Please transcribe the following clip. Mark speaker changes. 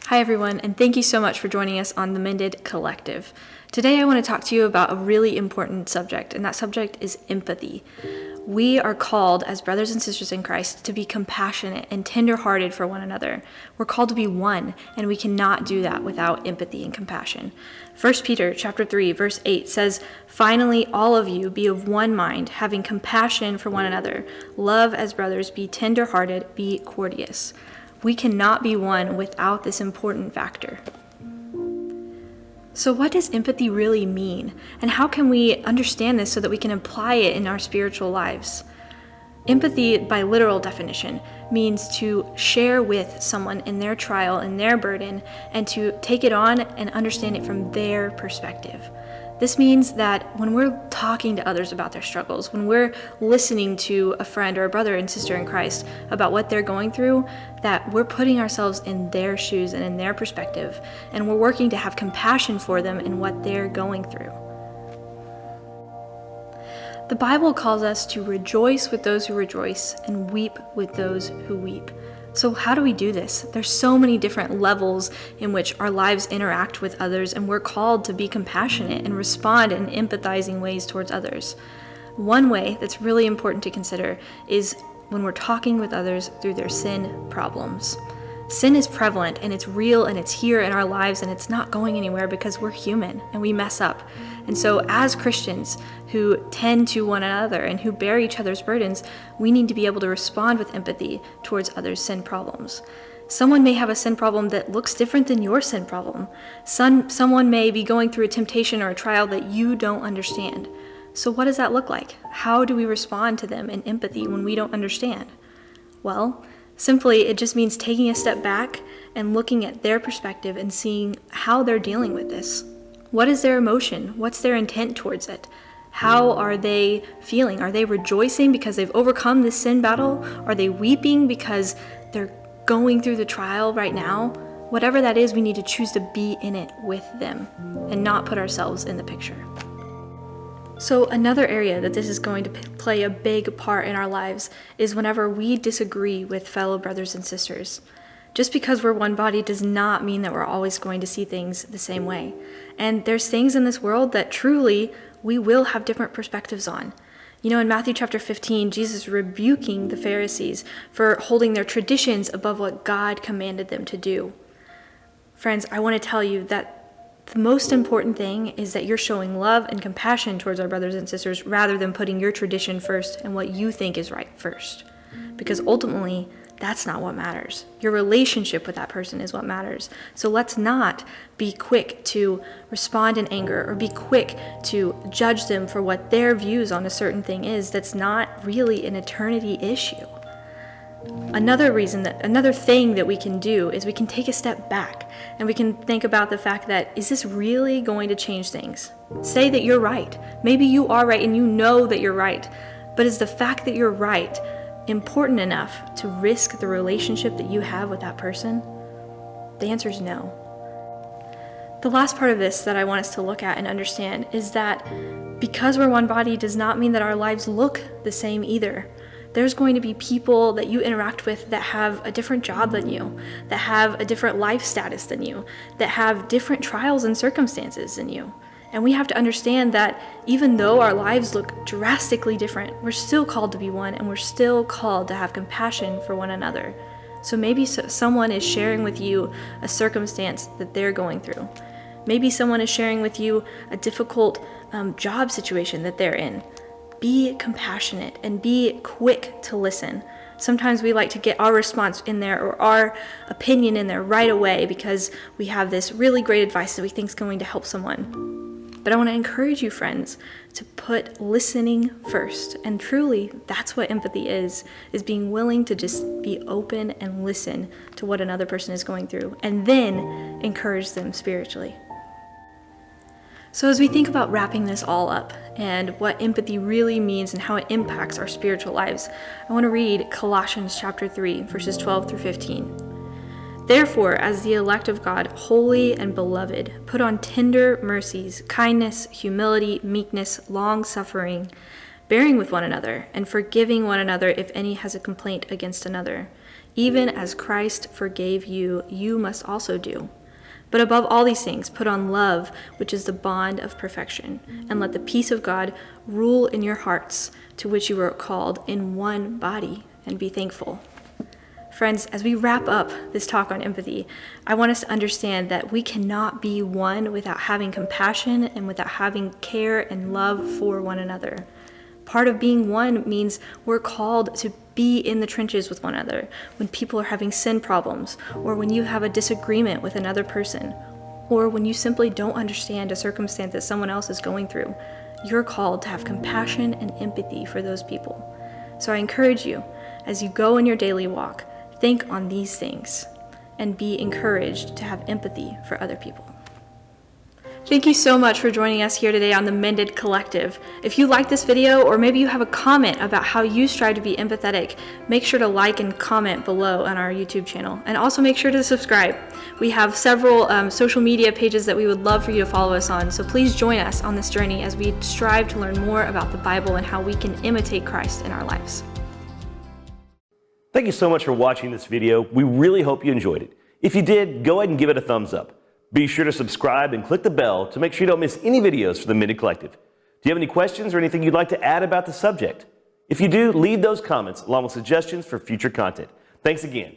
Speaker 1: Hi everyone, and thank you so much for joining us on the Mended Collective. Today I want to talk to you about a really important subject, and that subject is empathy. We are called as brothers and sisters in Christ to be compassionate and tender-hearted for one another. We're called to be one, and we cannot do that without empathy and compassion. 1 Peter chapter 3, verse 8 says, "Finally, all of you be of one mind, having compassion for one another. Love as brothers, be tender-hearted, be courteous." We cannot be one without this important factor. So what does empathy really mean? And how can we understand this so that we can apply it in our spiritual lives? Empathy, by literal definition, means to share with someone in their trial and their burden and to take it on and understand it from their perspective. This means that when we're talking to others about their struggles, when we're listening to a friend or a brother and sister in Christ about what they're going through, that we're putting ourselves in their shoes and in their perspective, and we're working to have compassion for them in what they're going through. The Bible calls us to rejoice with those who rejoice and weep with those who weep. So how do we do this? There's so many different levels in which our lives interact with others, and we're called to be compassionate and respond in empathizing ways towards others. One way that's really important to consider is when we're talking with others through their sin problems. Sin is prevalent and it's real and it's here in our lives and it's not going anywhere because we're human and we mess up. And so as Christians who tend to one another and who bear each other's burdens, we need to be able to respond with empathy towards others' sin problems. Someone may have a sin problem that looks different than your sin problem. Someone may be going through a temptation or a trial that you don't understand. So what does that look like? How do we respond to them in empathy when we don't understand? Well, simply, it just means taking a step back and looking at their perspective and seeing how they're dealing with this. What is their emotion? What's their intent towards it? How are they feeling? Are they rejoicing because they've overcome this sin battle? Are they weeping because they're going through the trial right now? Whatever that is, we need to choose to be in it with them and not put ourselves in the picture. So another area that this is going to play a big part in our lives is whenever we disagree with fellow brothers and sisters. Just because we're one body does not mean that we're always going to see things the same way. And there's things in this world that truly we will have different perspectives on. You know, in Matthew chapter 15, Jesus rebuking the Pharisees for holding their traditions above what God commanded them to do. Friends, I want to tell you that the most important thing is that you're showing love and compassion towards our brothers and sisters rather than putting your tradition first and what you think is right first. Because ultimately, that's not what matters. Your relationship with that person is what matters. So let's not be quick to respond in anger or be quick to judge them for what their views on a certain thing is that's not really an eternity issue. Another thing that we can do is we can take a step back and we can think about the fact that, is this really going to change things? Say that you're right. Maybe you are right and you know that you're right. But is the fact that you're right important enough to risk the relationship that you have with that person? The answer is no. The last part of this that I want us to look at and understand is that because we're one body does not mean that our lives look the same either. There's going to be people that you interact with that have a different job than you, that have a different life status than you, that have different trials and circumstances than you. And we have to understand that even though our lives look drastically different, we're still called to be one and we're still called to have compassion for one another. So maybe someone is sharing with you a circumstance that they're going through. Maybe someone is sharing with you a difficult job situation that they're in. Be compassionate and be quick to listen. Sometimes we like to get our response in there or our opinion in there right away because we have this really great advice that we think is going to help someone. But I want to encourage you, friends, to put listening first. And truly, that's what empathy is being willing to just be open and listen to what another person is going through and then encourage them spiritually. So as we think about wrapping this all up and what empathy really means and how it impacts our spiritual lives, I want to read Colossians chapter 3, verses 12 through 15. Therefore, as the elect of God, holy and beloved, put on tender mercies, kindness, humility, meekness, long-suffering, bearing with one another, and forgiving one another if any has a complaint against another. Even as Christ forgave you, you must also do. But above all these things, put on love, which is the bond of perfection, and let the peace of God rule in your hearts, to which you were called in one body, and be thankful. Friends, as we wrap up this talk on empathy, I want us to understand that we cannot be one without having compassion and without having care and love for one another. Part of being one means we're called to be in the trenches with one another when people are having sin problems, or when you have a disagreement with another person, or when you simply don't understand a circumstance that someone else is going through. You're called to have compassion and empathy for those people. So I encourage you, as you go in your daily walk, think on these things and be encouraged to have empathy for other people. Thank you so much for joining us here today on the Mended Collective. If you like this video, or maybe you have a comment about how you strive to be empathetic, make sure to like and comment below on our YouTube channel. And also make sure to subscribe. We have several social media pages that we would love for you to follow us on. So please join us on this journey as we strive to learn more about the Bible and how we can imitate Christ in our lives.
Speaker 2: Thank you so much for watching this video. We really hope you enjoyed it. If you did, go ahead and give it a thumbs up. Be sure to subscribe and click the bell to make sure you don't miss any videos from the Mended Collective. Do you have any questions or anything you'd like to add about the subject? If you do, leave those comments along with suggestions for future content. Thanks again.